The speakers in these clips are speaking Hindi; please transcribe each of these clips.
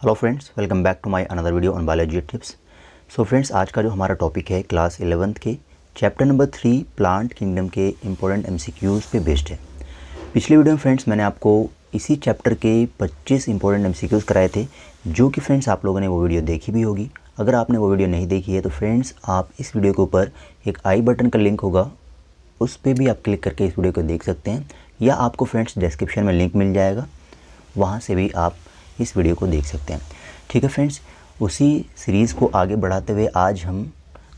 Hello friends, welcome back to my another video on biology tips. So friends, आज का जो हमारा टॉपिक है क्लास 11th के चैप्टर नंबर 3 प्लांट किंगडम के इम्पोर्टेंट एमसीक्यूज़ पे बेस्ड है। पिछले वीडियो में फ्रेंड्स मैंने आपको इसी चैप्टर के 25 इंपॉर्टेंट एमसीक्यूज़ कराए थे, जो कि फ्रेंड्स आप लोगों ने वो वीडियो देखी भी होगी। अगर आपने वो वीडियो नहीं देखी है तो फ्रेंड्स आप इस वीडियो के ऊपर एक आई बटन का लिंक होगा, उस पर भी आप क्लिक करके इस वीडियो को देख सकते हैं, या आपको फ्रेंड्स डिस्क्रिप्शन में लिंक मिल जाएगा, वहाँ से भी आप इस वीडियो को देख सकते हैं। ठीक है फ्रेंड्स, उसी सीरीज़ को आगे बढ़ाते हुए आज हम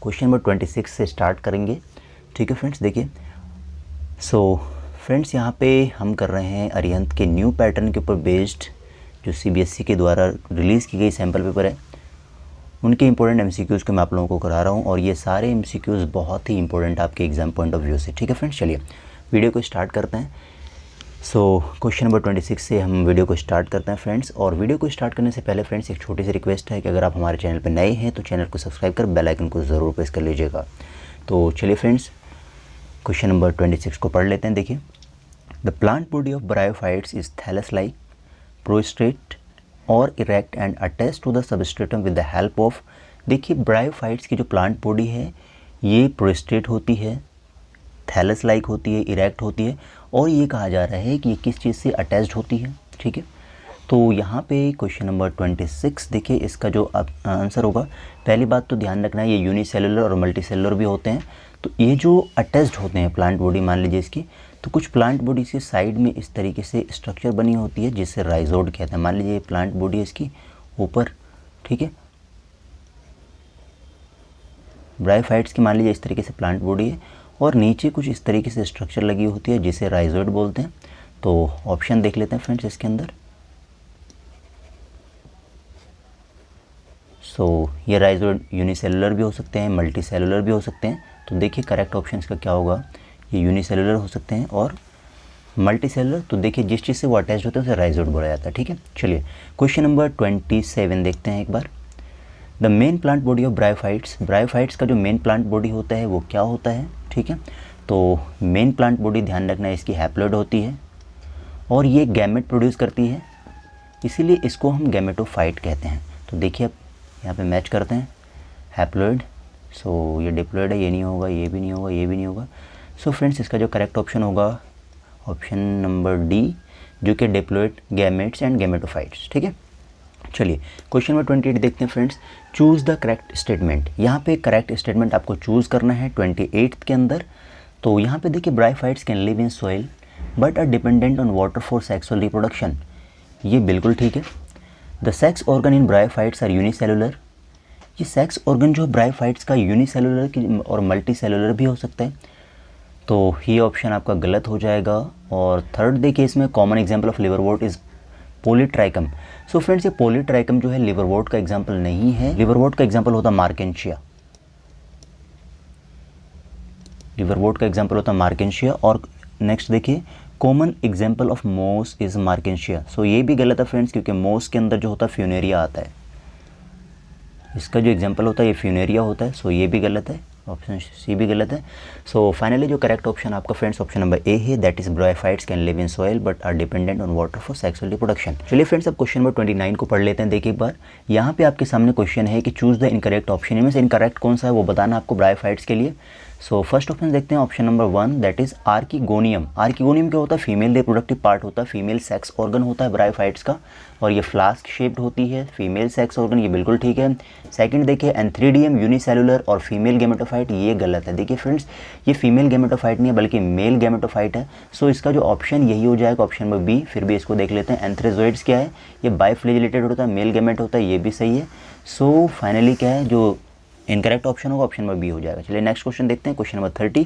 क्वेश्चन नंबर 26 से स्टार्ट करेंगे। ठीक है फ्रेंड्स, देखिए। सो फ्रेंड्स, यहाँ पे हम कर रहे हैं अरिहंत के न्यू पैटर्न के ऊपर बेस्ड, जो सीबीएसई के द्वारा रिलीज़ की गई सैम्पल पेपर है, उनके इंपॉर्टेंट एमसीक्यूज़ को मैं आप लोगों को करा रहा हूँ, और ये सारे एमसीक्यूज़ बहुत ही इंपॉर्टेंट आपके एग्जाम पॉइंट ऑफ व्यू से। ठीक है फ्रेंड्स, चलिए वीडियो को स्टार्ट करते हैं। सो क्वेश्चन नंबर 26 से हम वीडियो को स्टार्ट करते हैं फ्रेंड्स। और वीडियो को स्टार्ट करने से पहले फ्रेंड्स एक छोटी सी रिक्वेस्ट है कि अगर आप हमारे चैनल पर नए हैं तो चैनल को सब्सक्राइब कर बेल आइकन को ज़रूर प्रेस कर लीजिएगा। तो चलिए फ्रेंड्स, क्वेश्चन नंबर 26 को पढ़ लेते हैं। देखिए, the plant body of bryophytes is thallus like, prostrate और erect and attach to the substratum with the help of. देखिए, ब्रायोफाइट्स की जो प्लांट बॉडी है ये प्रोस्ट्रेट होती है, थैलस लाइक होती है, इरेक्ट होती है, और ये कहा जा रहा है कि ये किस चीज़ से अटैच्ड होती है। ठीक है, तो यहाँ पे क्वेश्चन नंबर 26 देखिए, इसका जो आंसर होगा, पहली बात तो ध्यान रखना है ये यूनिसेलुलर और मल्टीसेलुलर भी होते हैं। तो ये जो अटैच्ड होते हैं प्लांट बॉडी, मान लीजिए इसकी, तो कुछ प्लांट बॉडी से साइड में इस तरीके से स्ट्रक्चर बनी होती है जिससे राइजोड कहते हैं। मान लीजिए ये प्लांट बॉडी है इसकी ऊपर, ठीक है, ब्रायोफाइट्स की मान लीजिए इस तरीके से प्लांट बॉडी है, और नीचे कुछ इस तरीके से स्ट्रक्चर लगी होती है जिसे राइजोइड बोलते हैं। तो ऑप्शन देख लेते हैं फ्रेंड्स इसके अंदर। सो ये राइजोइड यूनिसेलुलर भी हो सकते हैं, मल्टी सेलुलर भी हो सकते हैं। तो देखिए करेक्ट ऑप्शन इसका क्या होगा, ये यूनिसेलुलर हो सकते हैं और मल्टी सेलुलर। तो देखिए जिस चीज़ से वो अटैच होते हैं उसे राइजोइड बोला जाता है। ठीक है, चलिए क्वेश्चन नंबर 27 देखते हैं एक बार। The main plant body of bryophytes, bryophytes का जो मेन प्लांट बॉडी होता है वो क्या होता है। ठीक है, तो मेन प्लांट बॉडी ध्यान रखना है इसकी हैप्लॉइड होती है, और ये गैमेट प्रोड्यूस करती है, इसीलिए इसको हम गैमेटोफाइट कहते हैं। तो देखिए अब यहाँ पे मैच करते हैं, हैप्लॉइड, सो ये डिप्लॉइड है, ये नहीं होगा, ये भी नहीं होगा, ये भी नहीं होगा। सो फ्रेंड्स, इसका जो करेक्ट ऑप्शन होगा ऑप्शन नंबर डी, जो कि डिप्लॉइड, गैमेट्स एंड गैमेटोफाइट्स। ठीक है, चलिए क्वेश्चन नंबर 28 देखते हैं friends. Choose the correct statement, यहाँ पे करेक्ट स्टेटमेंट आपको चूज़ करना है 28 के अंदर। तो यहाँ पे देखिए, bryophytes can live in soil but are dependent on water for sexual reproduction, ये बिल्कुल ठीक है। The sex organ in bryophytes are unicellular, ये सेक्स ऑर्गन जो ब्रायोफाइट्स का यूनिसेलुलर और मल्टी सेलुलर भी हो सकता है, तो ये ऑप्शन आपका गलत हो जाएगा। और थर्ड देखिए, इसमें common example of liverwort is Polytrichum. So friends, ये पॉलीट्राइकम जो है लिवरवॉर्ट का एग्जांपल नहीं है, लिवरवॉर्ट का एग्जांपल होता मार्केंशिया, लिवरवॉर्ट का एग्जांपल होता मार्केंशिया। और नेक्स्ट देखिए, कॉमन एग्जांपल ऑफ मोस इज मार्केंशिया। सो ये भी गलत है फ्रेंड्स, क्योंकि मोस के अंदर जो होता है फ्यूनेरिया आता है, इसका जो एग्जांपल होता है ये फ्यूनेरिया होता है। सो ये भी गलत है, ऑप्शन सी भी गलत है। सो फाइनली जो करेक्ट ऑप्शन आपका फ्रेंड्स ऑप्शन नंबर ए है, that is bryophytes can live in soil but are dependent on water for sexual reproduction. चलिए फ्रेंड्स, अब क्वेश्चन नंबर 29 को पढ़ लेते हैं। देखिए एक बार, यहाँ पे आपके सामने क्वेश्चन है कि चूज द इनकरेक्ट ऑप्शन, इनमें से इनकरेक्ट कौन सा है वो बताना आपको ब्रायोफाइट्स के लिए। सो फर्स्ट ऑप्शन देखते हैं, option number 1, that is archegonium. Archegonium क्या होता है, फीमेल रिप्रोडक्टिव पार्ट होता है, फीमेल सेक्स ऑर्गन होता है ब्रायोफाइट्स का, और ये फ्लास्क शेप्ड होती है, फीमेल सेक्स ऑर्गन, ये बिल्कुल ठीक है। सेकंड देखिए, एंथ्रीडियम यूनिसेलुलर और फीमेल गैमेटोफाइट, ये गलत है। देखिए फ्रेंड्स, ये फीमेल गैमेटोफाइट नहीं है बल्कि मेल गैमेटोफाइट है। सो इसका जो ऑप्शन यही हो जाएगा, ऑप्शन नंबर बी। फिर भी इसको देख लेते हैं, एंथ्रेजोइड्स क्या है, ये बाइफ्लैजेलेटेड होता है, मेल गैमेट होता है, ये भी सही है। सो फाइनली क्या है, जो इनकरेक्ट ऑप्शन होगा ऑप्शन नंबर बी हो जाएगा। चलिए नेक्स्ट क्वेश्चन देखते हैं, क्वेश्चन नंबर 30।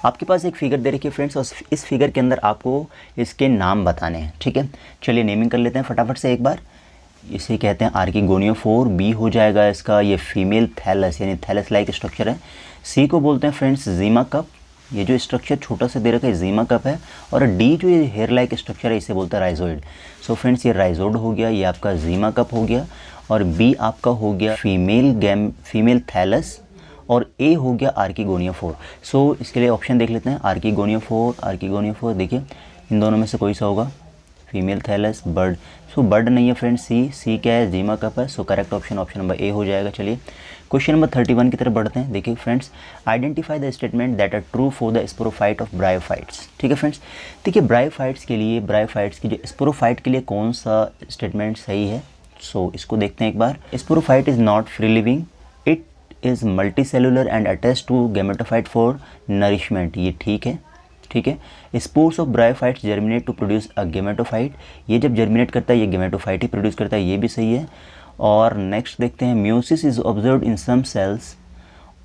आपके पास एक फिगर दे रखी है फ्रेंड्स, और इस फिगर के अंदर आपको इसके नाम बताने हैं। ठीक है, चलिए नेमिंग कर लेते हैं फटाफट से एक बार। इसे कहते हैं आर्किगोनियोफोर, बी हो जाएगा इसका ये फीमेल थैलस, यानी थैलस लाइक स्ट्रक्चर है। सी को बोलते हैं फ्रेंड्स जीमा कप, ये जो स्ट्रक्चर छोटा सा दे रखा है जीमा कप है। और डी जो ये हेयर लाइक स्ट्रक्चर है इसे बोलते हैं राइजोइड। सो फ्रेंड्स, ये राइजोइड हो गया, ये आपका जीमा कप हो गया, और बी आपका हो गया फीमेल थैलस, और ए हो गया आर्किगोनियोफोर। सो इसके लिए ऑप्शन देख लेते हैं, आर्किगोनियोफोर, आर्किगोनियोफोर। देखिए इन दोनों में से कोई सा होगा, फीमेल थैलस, बर्ड। सो बर्ड नहीं है फ्रेंड्स, सी क्या है, ज़ीमा कप है। सो करेक्ट ऑप्शन ऑप्शन नंबर ए हो जाएगा। चलिए क्वेश्चन नंबर 31 की तरफ बढ़ते हैं। देखिए friends, identify the statement that are true for the sporophyte of bryophytes. ठीक है फ्रेंड्स, देखिए ब्रायोफाइट्स के लिए, ब्रायोफाइट्स की जो स्पोरोफाइट के लिए कौन सा स्टेटमेंट सही है। सो इसको देखते हैं एक बार। Sporophyte is not free living, it is multicellular and attach to gametophyte for nourishment. ये ठीक है, ठीक है। Spores of bryophytes germinate to produce a gametophyte, ये जब जर्मिनेट करता है ये गेमेटोफाइट ही प्रोड्यूस करता है, ये भी सही है। और नेक्स्ट देखते हैं, meiosis is observed in some cells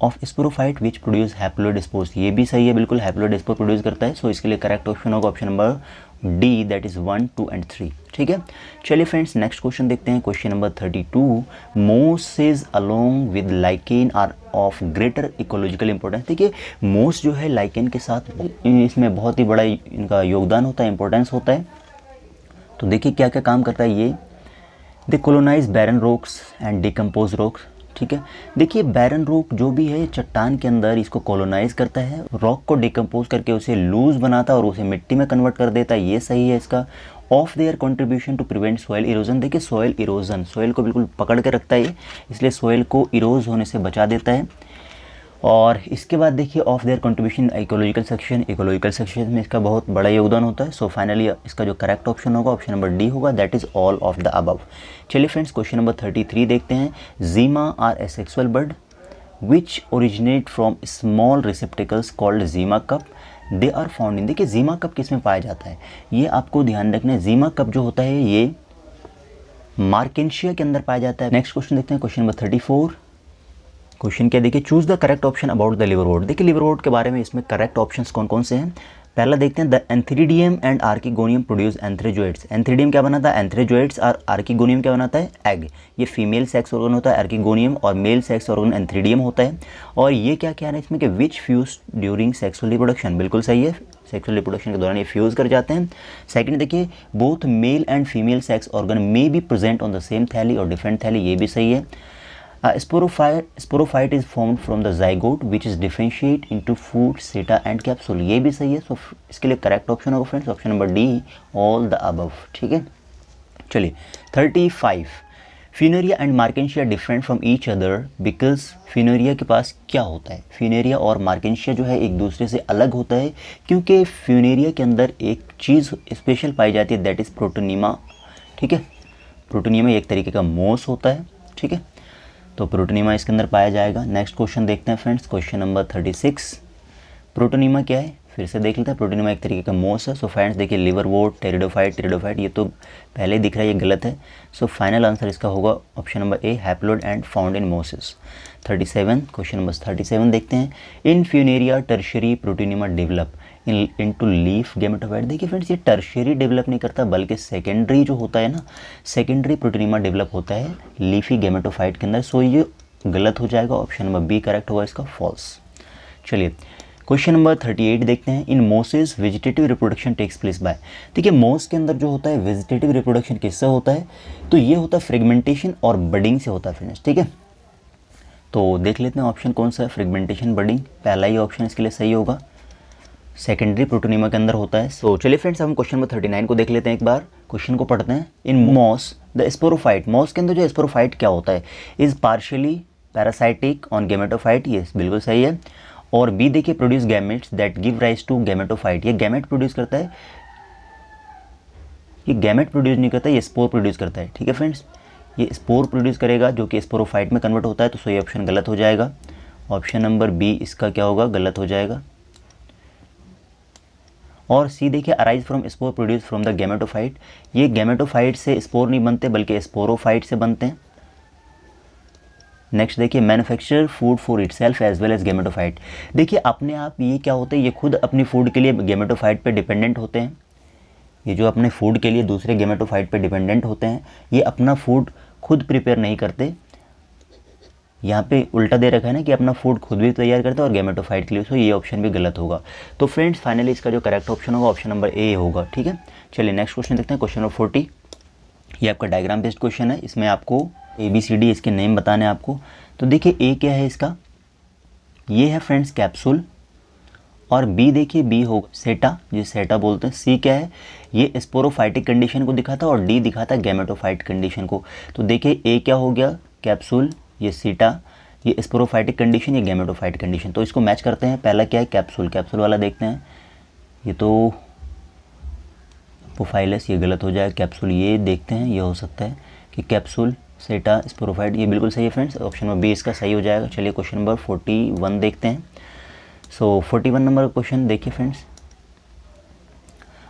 of sporophyte which produce haploid spores, ये भी सही है, बिल्कुल हैप्लोइड स्पोर प्रोड्यूस करता है। सो इसके लिए करेक्ट ऑप्शन होगा option number D, that is 1, 2 and 3। ठीक है, चलिए फ्रेंड्स नेक्स्ट क्वेश्चन देखते हैं। Question number 32, mosses along with lichen are of greater ecological importance. देखिए मोस जो है लाइकेन के साथ इसमें बहुत ही बड़ा इनका योगदान होता है, इंपॉर्टेंस होता है। तो देखिए क्या क्या काम करता है ये। They colonise barren rocks and decompose rocks. ठीक है, देखिए बैरन रॉक जो भी है चट्टान के अंदर इसको कॉलोनाइज करता है, रॉक को डिकम्पोज करके उसे लूज बनाता है और उसे मिट्टी में कन्वर्ट कर देता है, ये सही है इसका। Of their contribution to prevent soil erosion, देखिए सॉइल इरोजन, सॉइल को बिल्कुल पकड़ के रखता है, इसलिए सॉइल को इरोज होने से बचा देता है। और इसके बाद देखिए of their contribution ecological section, ecological section में इसका बहुत बड़ा योगदान होता है। सो फाइनली इसका जो करेक्ट ऑप्शन होगा ऑप्शन नंबर डी होगा, that is all of the above. चलिए फ्रेंड्स क्वेश्चन नंबर 33 देखते हैं। Gemma are asexual bud which originate from small receptacles called gemma cup, they are found in. देखिए ज़ीमा कप किस में पाया जाता है, ये आपको ध्यान रखना है। ज़ीमा कप जो होता है ये मार्केंशिया के अंदर पाया जाता है। नेक्स्ट क्वेश्चन देखते हैं, क्वेश्चन नंबर 34। क्वेश्चन क्या देखिए, choose the correct option about the liverwort. देखिए लिवरवोर्ट के बारे में इसमें करेक्ट ऑप्शंस कौन कौन से हैं। पहला देखते हैं, the antheridium and archegonium produce antherozoids. Antheridium क्या बनाता है, एंथ्रेजोइड्स, और आर्किगोनियम क्या बनाता है, एग। ये फीमेल सेक्स ऑर्गन होता है आर्किगोनियम, और मेल सेक्स ऑर्गन एंथ्रीडियम होता है। और ये क्या कह रहे हैं इसमें कि विच फ्यूज ड्यूरिंग सेक्सुअल रिप्रोडक्शन, बिल्कुल सही है, सेक्सुअल रिप्रोडक्शन के दौरान ये फ्यूज कर जाते हैं। सेकंड देखिए, both male and female sex organ may be present on the same थैली और डिफरेंट थैली, ये भी सही है। Sporophyte is formed from the zygote which is differentiate into fruit, seta and capsule, ये भी सही है। सो इसके लिए करेक्ट ऑप्शन होगा friends option number D, all the above. ठीक है, चलिए 35, Funaria and Marchantia different from each other because Funaria के पास क्या होता है, फ्यूनेरिया और मार्केंशिया जो है एक दूसरे से अलग होता है क्योंकि फ्यूनेरिया के अंदर एक चीज़ स्पेशल पाई जाती है, दैट इज़ प्रोटोनीमा। ठीक है, प्रोटोनीमा एक तरीके का मोस होता है। ठीक है, तो प्रोटोनीमा इसके अंदर पाया जाएगा। नेक्स्ट क्वेश्चन देखते हैं फ्रेंड्स, क्वेश्चन नंबर 36। प्रोटोनीमा क्या है, फिर से देख लेते हैं। प्रोटोनीमा एक तरीके का मोस है। सो फ्रेंड्स देखिए लिवरवोर्ट, टेरिडोफाइट, ये तो पहले दिख रहा है, ये गलत है। सो फाइनल आंसर इसका होगा option number A, haploid and found in mosses. 37, question number 37 देखते हैं। In Funaria tertiary protonema develop into leaf gametophyte. देखिए फ्रेंड्स ये टर्शियरी डेवलप नहीं करता बल्कि सेकेंडरी जो होता है ना, सेकेंडरी प्रोटोनीमा डेवलप होता है लीफी गेमेटोफाइट के अंदर। सो ये गलत हो जाएगा, ऑप्शन नंबर बी करेक्ट होगा इसका, फॉल्स। चलिए क्वेश्चन नंबर 38 देखते हैं। In mosses vegetative reproduction takes place by. देखिए मोस के अंदर जो होता है वेजिटेटिव रिप्रोडक्शन किससे होता है, तो ये होता है फ्रेगमेंटेशन और बडिंग से होता है फ्रेंड्स। ठीक है, तो देख लेते हैं ऑप्शन कौन सा है, फ्रेगमेंटेशन बडिंग, पहला ही ऑप्शन इसके लिए सही होगा, सेकेंडरी प्रोटोनीमा के अंदर होता है। सो चलिए फ्रेंड्स हम क्वेश्चन नंबर 39 को देख लेते हैं, एक बार क्वेश्चन को पढ़ते हैं। In moss the sporophyte, moss के अंदर जो स्पोरोफाइट क्या होता है, is partially parasitic on gametophyte, ये बिल्कुल सही है। और बी देखिए, produce gametes that give rise to gametophyte, ये गैमेट प्रोड्यूस करता है, ये गैमेट प्रोड्यूस नहीं करता, ये स्पोर प्रोड्यूस करता है। ठीक है फ्रेंड्स, ये स्पोर प्रोड्यूस करेगा जो कि स्पोरोफाइट में कन्वर्ट होता है, तो सही ऑप्शन गलत हो जाएगा, ऑप्शन नंबर बी इसका क्या होगा, गलत हो जाएगा। और सी देखिए, arise from spore produce from the gametophyte, ये गैमेटोफाइट से स्पोर नहीं बनते बल्कि स्पोरोफाइट से बनते हैं। नेक्स्ट देखिए, manufacture food for itself as well as gametophyte, देखिए अपने आप ये क्या होते हैं, ये खुद अपनी फूड के लिए गैमेटोफाइट पे डिपेंडेंट होते हैं। ये जो अपने फूड के लिए दूसरे गैमेटोफाइट पे डिपेंडेंट होते हैं, ये अपना फूड खुद प्रिपेयर नहीं करते, यहाँ पे उल्टा दे रखा है ना कि अपना फूड खुद भी तैयार करते हैं और गैमेटोफाइट के लिए, सो ये ऑप्शन भी गलत होगा। तो फ्रेंड्स फाइनली इसका जो करेक्ट ऑप्शन होगा ऑप्शन नंबर ए होगा। ठीक है, चलिए नेक्स्ट क्वेश्चन देखते हैं, क्वेश्चन नंबर 40। ये आपका डायग्राम बेस्ड क्वेश्चन है, इसमें आपको ABCD इसके नेम बताने हैं आपको। तो देखिए ए क्या है इसका, ये है फ्रेंड्स कैप्सूल, और बी देखिए बी होगा सेटा, जिसे सेटा बोलते हैं। सी क्या है, ये स्पोरोफाइटिक कंडीशन को दिखाता और डी दिखाता गैमेटोफाइट कंडीशन को। तो देखिए ए क्या हो गया कैप्सूल, ये सीटा, ये स्पोरोफाइटिक कंडीशन, ये गैमेटोफाइट कंडीशन। तो इसको मैच करते हैं। पहला क्या है कैप्सूल, कैप्सूल वाला देखते हैं। ये तो पोफाइलस, ये गलत हो जाएगा। कैप्सूल ये देखते हैं, ये हो सकता है कि कैप्सूल सेटा स्पोरोफाइट, ये बिल्कुल सही है फ्रेंड्स। ऑप्शन नंबर बी इसका सही हो जाएगा। चलिए क्वेश्चन नंबर 41 देखते हैं। सो 41 नंबर का क्वेश्चन देखिए friends,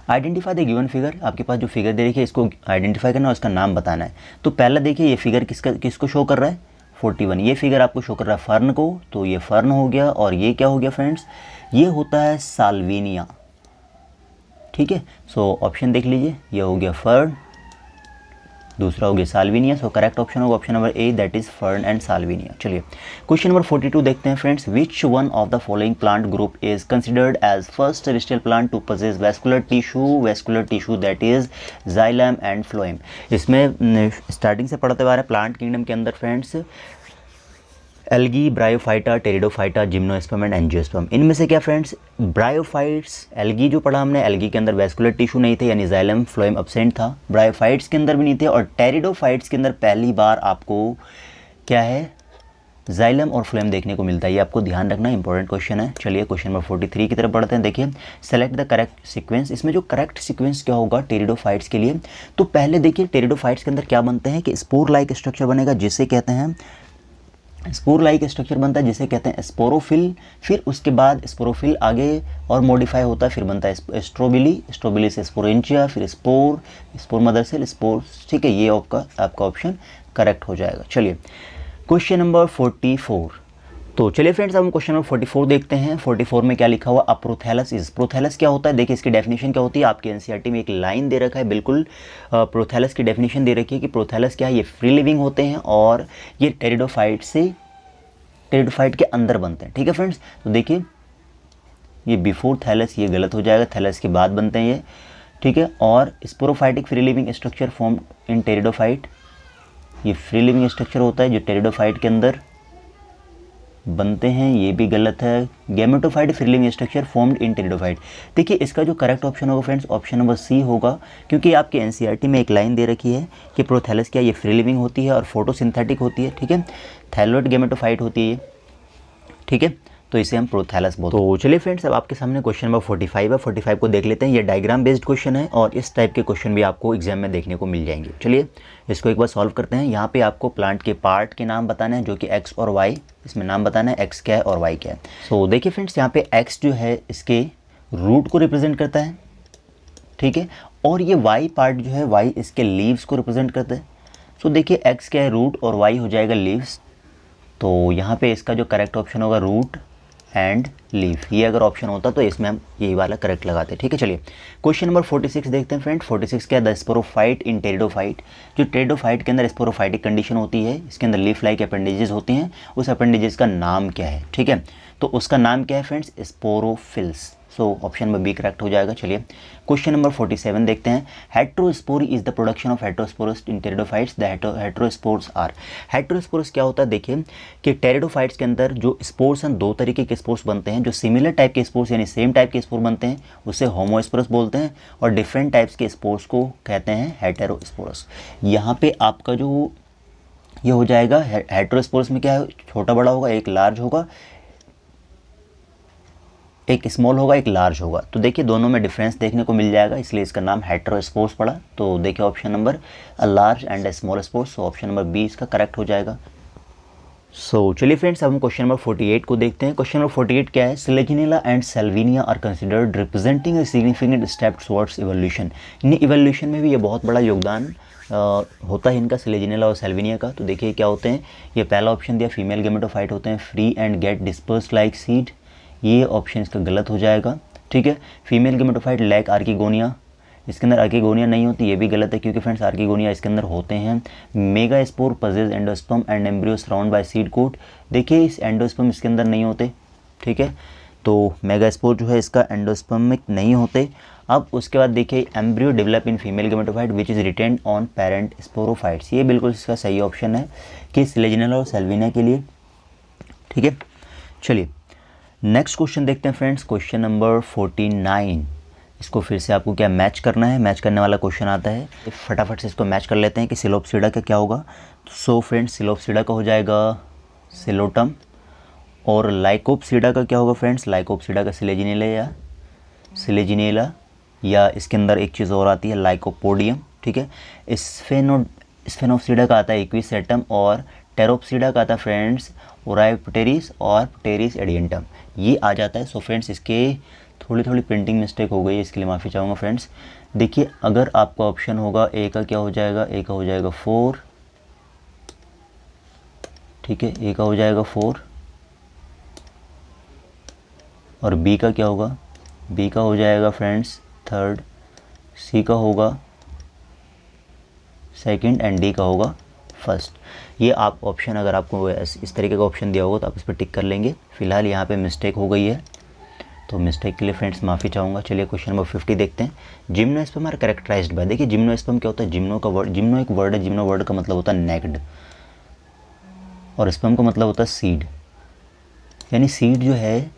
identify the given figure. आपके पास जो फिगर दे रखी है इसको आइडेंटिफाई करना और इसका नाम बताना है। तो पहला देखिए ये फिगर किसको शो कर रहा है, 41। ये फिगर आपको शो कर रहा है फर्न को, तो ये फर्न हो गया। और ये क्या हो गया फ्रेंड्स, ये होता है साल्विनिया, ठीक है। सो ऑप्शन देख लीजिए, ये हो गया फर्न, दूसरा हो गया साल्विनिया। सो करेक्ट ऑप्शन होगा option number A, that is fern and Salvinia. चलिए क्वेश्चन नंबर 42 देखते हैं friends, which one of the following plant group is considered as first terrestrial plant to possess vascular tissue that is xylem and phloem. इसमें स्टार्टिंग से पढ़ते हुए प्लांट किंगडम के अंदर friends algae, Bryophyta, Pteridophyta, gymnosperm and angiosperm. इनमें से क्या फ्रेंड्स, ब्रायोफाइट्स, एल्गी जो पढ़ा हमने, एल्गी के अंदर वेस्कुलर टिश्यू नहीं थे यानी जाइलम फ्लोएम अब्सेंट था, ब्रायोफाइट्स के अंदर भी नहीं थे, और टेरिडोफाइट्स के अंदर पहली बार आपको क्या है जाइलम और फ्लोएम देखने को मिलता है। ये आपको ध्यान रखना, इंपॉर्टेंट क्वेश्चन है। चलिए क्वेश्चन नंबर 43 की तरफ बढ़ते हैं। देखिए सेलेक्ट द करेक्ट सीक्वेंस। इसमें जो करेक्ट सीक्वेंस क्या होगा टेरिडोफाइट्स के लिए, तो पहले देखिए टेरिडोफाइट्स के अंदर क्या बनते हैं कि स्पोर लाइक स्ट्रक्चर बनेगा, जिसे कहते हैं स्पोर लाइक स्ट्रक्चर बनता है जिसे कहते हैं स्पोरोफिल। फिर उसके बाद स्पोरोफिल आगे और मॉडिफाई होता है, फिर बनता है स्ट्रोबिली, स्ट्रोबिली से स्पोरेंचिया, फिर spore, spore mother cell, spore, ठीक है। ये आपका ऑप्शन करेक्ट हो जाएगा। चलिए क्वेश्चन नंबर 44। तो चलिए फ्रेंड्स अब हम क्वेश्चन नंबर 44 देखते हैं। 44 में क्या लिखा हुआ, अ प्रोथैलस इज, प्रोथैलस क्या होता है, देखिए इसकी डेफिनेशन क्या होती है। आपके एनसीईआरटी में एक लाइन दे रखा है, बिल्कुल प्रोथैलस की डेफिनेशन दे रखी है कि प्रोथैलस क्या है, ये फ्री लिविंग होते हैं और ये टेरिडोफाइट के अंदर बनते हैं, ठीक है फ्रेंड्स। तो देखिए ये बिफोर थैलस, ये गलत हो जाएगा, थैलस के बाद बनते हैं ये, ठीक है। और sporophytic free living structure form in pteridophyte, ये फ्री लिविंग स्ट्रक्चर होता है जो टेरिडोफाइट के अंदर बनते हैं, ये भी गलत है। Gametophyte free living structure formed in pteridophyte. देखिए इसका जो करेक्ट ऑप्शन होगा फ्रेंड्स ऑप्शन नंबर सी होगा, क्योंकि आपके एनसीईआरटी में एक लाइन दे रखी है कि प्रोथैलस क्या ये फ्री लिविंग होती है और फोटोसिंथेटिक होती है, ठीक है। थैलोइड गैमेटोफाइट होती है, ठीक है, तो इसे हम प्रोथैलस बोलते हैं। तो चलिए फ्रेंड्स अब आपके सामने क्वेश्चन नंबर 45 है। 45 को देख लेते हैं। ये डायग्राम बेस्ड क्वेश्चन है और इस टाइप के क्वेश्चन भी आपको एग्जाम में देखने को मिल जाएंगे। चलिए इसको एक बार सॉल्व करते हैं। यहाँ पे आपको प्लांट के पार्ट के नाम बताना है जो कि एक्स और वाई, इसमें नाम बताना है एक्स क्या है और वाई क्या है। सो देखिए फ्रेंड्स यहाँ पे एक्स जो है इसके रूट को रिप्रेजेंट करता है, ठीक है, और ये वाई पार्ट जो है वाई इसके लीव्स को रिप्रेजेंट करता है। सो देखिए एक्स क्या है रूट और वाई हो जाएगा लीव्स। तो यहाँ पे इसका जो करेक्ट ऑप्शन होगा रूट एंड लीफ, ये अगर ऑप्शन होता तो इसमें हम यही वाला करेक्ट लगाते, ठीक है। चलिए क्वेश्चन नंबर 46 देखते हैं फ्रेंड। 46 क्या है, द स्पोरोफाइट इन टेरिडोफाइट। जो टेरिडोफाइट के अंदर स्पोरोफाइटिक कंडीशन होती है, इसके अंदर लीफ लाइक अपेंडेजेस होती हैं, उस अपेंडेजेस का नाम क्या है, ठीक है। तो उसका नाम क्या है friends, sporophylls. So option number B correct हो जाएगा। चलिए क्वेश्चन नंबर 47 देखते हैं। Heterospory is the production of heterosporous in pteridophytes. The heterospores are, heterosporous क्या होता है, देखिए कि टेरिडोफाइट्स के अंदर जो स्पोर्स हैं दो तरीके के स्पोर्स बनते हैं। जो सिमिलर टाइप के स्पोर्स यानी सेम टाइप के स्पोर बनते हैं उसे होमोस्पोरस बोलते हैं, और डिफरेंट टाइप्स के स्पोर्स को कहते हैं हेटेरोस्पोरस। यहाँ पे आपका जो ये हो जाएगा हेट्रोस्पोरस में क्या है, छोटा बड़ा होगा, एक लार्ज होगा, एक स्मॉल होगा, एक लार्ज होगा। तो देखिए दोनों में डिफरेंस देखने को मिल जाएगा, इसलिए इसका नाम हेट्रोस्पोर्स पड़ा। तो देखिए option number a large and a small spores, so option number B इसका करेक्ट हो जाएगा। सो चलिए फ्रेंड्स अब हम क्वेश्चन नंबर 48 को देखते हैं। क्वेश्चन नंबर 48 क्या है, Selaginella and Salvinia are considered representing a significant step towards evolution. यानी इवोल्यूशन में भी ये बहुत बड़ा योगदान होता है इनका, स्लेजिनेला और साल्विनिया का। तो देखिए क्या होते हैं, ये पहला ऑप्शन दिया फीमेल गैमेटोफाइट होते हैं, free and get disperse like seed, ये ऑप्शन इसका गलत हो जाएगा, ठीक है। फीमेल गैमेटोफाइट लैक आर्किगोनिया, इसके अंदर आर्किगोनिया नहीं होती, ये भी गलत है क्योंकि फ्रेंड्स आर्किगोनिया इसके अंदर होते हैं। Megaspore possess endosperm and embryo surround by seed coat, देखिए इस एंडोस्पर्म इसके अंदर नहीं होते, ठीक है। तो मेगा स्पोर जो है इसका एंडोस्पर्मिक नहीं होते। अब उसके बाद देखिए embryo develop in female gametophyte which is retained on parent sporophytes, ये बिल्कुल इसका सही ऑप्शन है कि स्लेजिनेला और साल्विनिया के लिए, ठीक है। चलिए नेक्स्ट क्वेश्चन देखते हैं फ्रेंड्स, क्वेश्चन नंबर 49। इसको फिर से आपको क्या मैच करना है, मैच करने वाला क्वेश्चन आता है। फटाफट से इसको मैच कर लेते हैं कि सिलोप्सिडा का क्या होगा। सो फ्रेंड्स सिलोप्सिडा का हो जाएगा सिलोटम, और लाइकोप्सिडा का क्या होगा फ्रेंड्स, लाइकोप्सिडा का सिलेजिनेला, या इसके अंदर एक चीज़ और आती है लाइकोपोडियम, ठीक है। स्फेनोप्सिडा का आता है इक्विसेटम, और टेरोप्सिडा का आता है फ्रेंड्स ओराइपटेरिस और पटेरिस एडियंटम, ये आ जाता है। सो फ्रेंड्स इसके थोड़ी प्रिंटिंग मिस्टेक हो गई है, इसके लिए माफ़ी चाहूँगा फ्रेंड्स। देखिए अगर आपका ऑप्शन होगा ए का क्या हो जाएगा, ए का हो जाएगा 4, ठीक है, ए का हो जाएगा 4, और बी का क्या होगा, बी का हो जाएगा फ्रेंड्स 3rd, सी का होगा 2nd, एंड डी का होगा 1st। ये आप ऑप्शन, अगर आपको इस तरीके का ऑप्शन दिया होगा तो आप इस पर टिक कर लेंगे। फिलहाल यहाँ पे मिस्टेक हो गई है, तो मिस्टेक के लिए फ्रेंड्स माफ़ी चाहूँगा। चलिए क्वेश्चन नंबर 50 देखते हैं। जिम्नोस्पर्म आर कैरेक्टराइज्ड बाय, देखिए जिम्नोस्पर्म क्या होता है, जिम्नो का वर्ड, जिम्नो एक वर्ड है, जिम्नो वर्ड का मतलब होता है नेक्ड, और स्पर्म का मतलब होता है सीड, यानी सीड जो है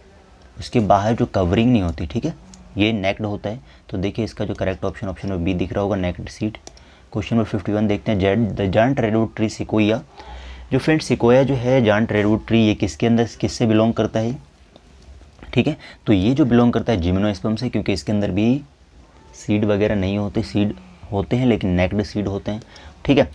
उसके बाहर जो कवरिंग नहीं होती, ठीक है, ये नेक्ड होता है। तो देखिए इसका जो करेक्ट ऑप्शन में बी दिख रहा होगा, नेक्ड सीड। क्वेश्चन नंबर 51 देखते हैं। The giant redwood tree sequoia, जो फ्रेंड्स सिकोया जो है जायंट रेडवुड ट्री, ये किसके अंदर किससे बिलोंग करता है, ठीक है, तो ये जो बिलोंग करता है जिम्नोस्पर्म से, क्योंकि इसके अंदर भी सीड वगैरह नहीं होते, सीड होते हैं लेकिन नेक्ड सीड होते हैं, ठीक है।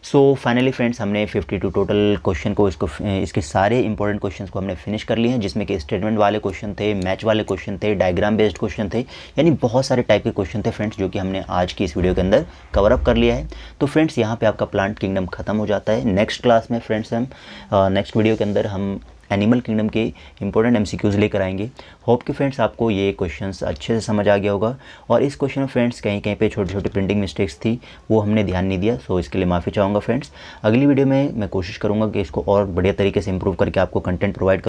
सो फाइनली फ्रेंड्स हमने 52 टोटल क्वेश्चन को, इसके सारे इंपॉर्टेंट क्वेश्चंस को हमने फिनिश कर लिए हैं, जिसमें कि स्टेटमेंट वाले क्वेश्चन थे, मैच वाले क्वेश्चन थे, डायग्राम बेस्ड क्वेश्चन थे, यानी बहुत सारे टाइप के क्वेश्चन थे फ्रेंड्स, जो कि हमने आज की इस वीडियो के अंदर कवर अप कर लिया है। तो फ्रेंड्स यहाँ पे आपका प्लांट किंगडम खत्म हो जाता है। नेक्स्ट क्लास में फ्रेंड्स हम नेक्स्ट वीडियो के अंदर हम एनिमल किंगडम के इंपॉर्टेंट एमसीक्यूज़ लेकर आएंगे। होप कि फ्रेंड्स आपको ये क्वेश्चंस अच्छे से समझ आ गया होगा, और इस क्वेश्चन में फ्रेंड्स कहीं कहीं पे छोटी छोटी प्रिंटिंग मिस्टेक्स थी, वो हमने ध्यान नहीं दिया, सो इसके लिए माफ़ी चाहूँगा फ्रेंड्स। अगली वीडियो में मैं कोशिश करूँगा कि इसको और बढ़िया तरीके से इंप्रूव करके आपको कंटेंट प्रोवाइड